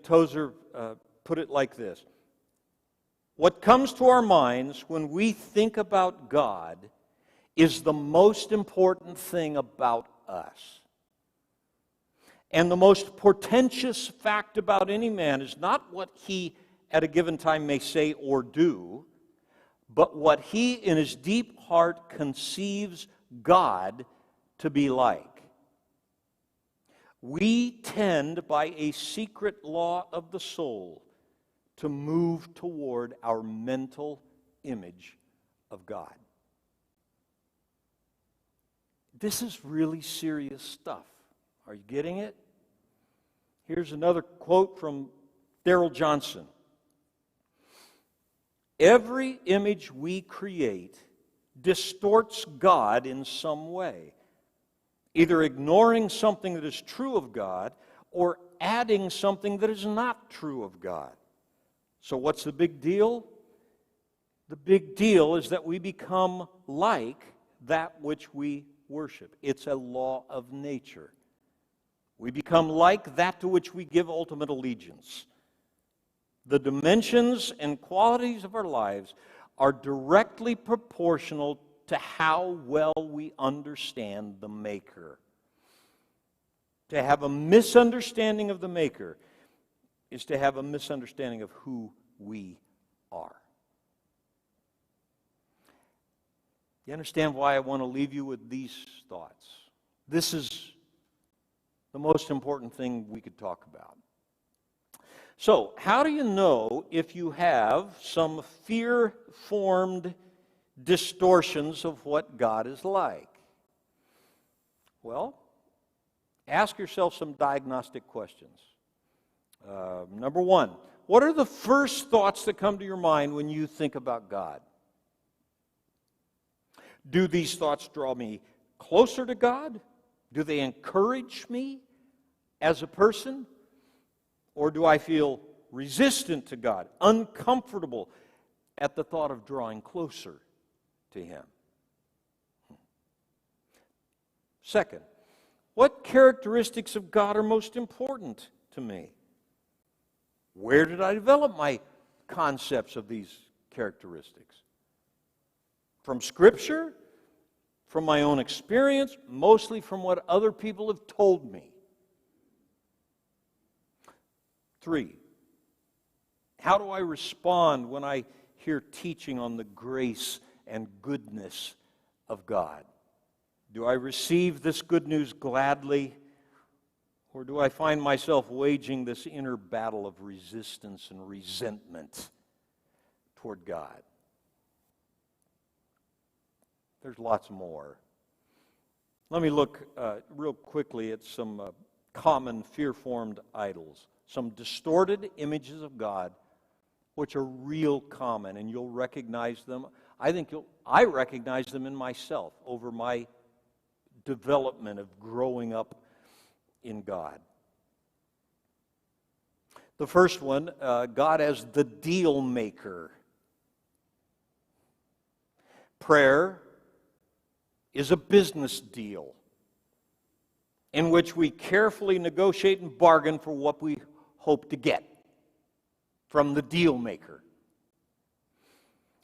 Tozer put it like this: what comes to our minds when we think about God is the most important thing about us. And the most portentous fact about any man is not what he at a given time may say or do, but what he in his deep heart conceives God to be like. We tend, by a secret law of the soul, to move toward our mental image of God. This is really serious stuff. Are you getting it? Here's another quote from Darrell Johnson. Every image we create distorts God in some way, either ignoring something that is true of God or adding something that is not true of God. So what's the big deal? The big deal is that we become like that which we worship. It's a law of nature. We become like that to which we give ultimate allegiance. The dimensions and qualities of our lives are directly proportional to how well we understand the Maker. To have a misunderstanding of the Maker is to have a misunderstanding of who we are. You understand why I want to leave you with these thoughts? This is the most important thing we could talk about. So, how do you know if you have some fear-formed distortions of what God is like? Well, ask yourself some diagnostic questions. Number one, what are the first thoughts that come to your mind when you think about God? Do these thoughts draw me closer to God? Do they encourage me as a person? Or do I feel resistant to God, uncomfortable at the thought of drawing closer to Him? Second, what characteristics of God are most important to me? Where did I develop my concepts of these characteristics? From Scripture? From my own experience? Mostly from what other people have told me. 3, how do I respond when I hear teaching on the grace and goodness of God? Do I receive this good news gladly, or do I find myself waging this inner battle of resistance and resentment toward God? There's lots more. Let me look real quickly at some common fear-formed idols. Some distorted images of God, which are real common, and you'll recognize them. I recognize them in myself over my development of growing up in God. The first one, God as the deal maker. Prayer is a business deal in which we carefully negotiate and bargain for what we hope to get from the deal maker.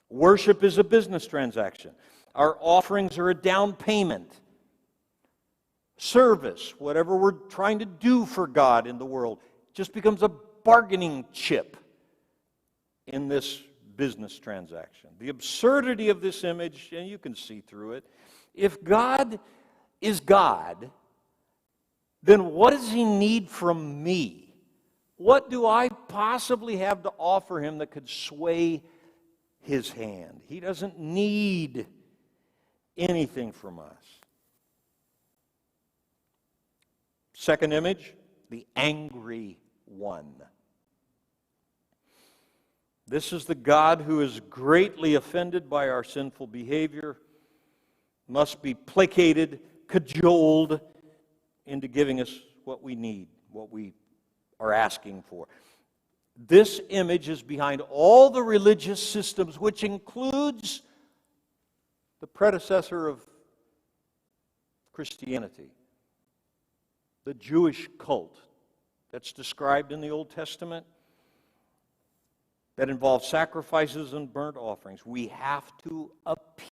Worship is a business transaction. Our offerings are a down payment. Service, whatever we're trying to do for God in the world, just becomes a bargaining chip in this business transaction. The absurdity of this image, and you can see through it, if God is God, then what does He need from me? What do I possibly have to offer Him that could sway His hand? He doesn't need anything from us. Second image, the angry one. This is the God who is greatly offended by our sinful behavior, must be placated, cajoled into giving us what we need, what we are asking for. This image is behind all the religious systems, which includes the predecessor of Christianity, the Jewish cult that's described in the Old Testament that involves sacrifices and burnt offerings. We have to appease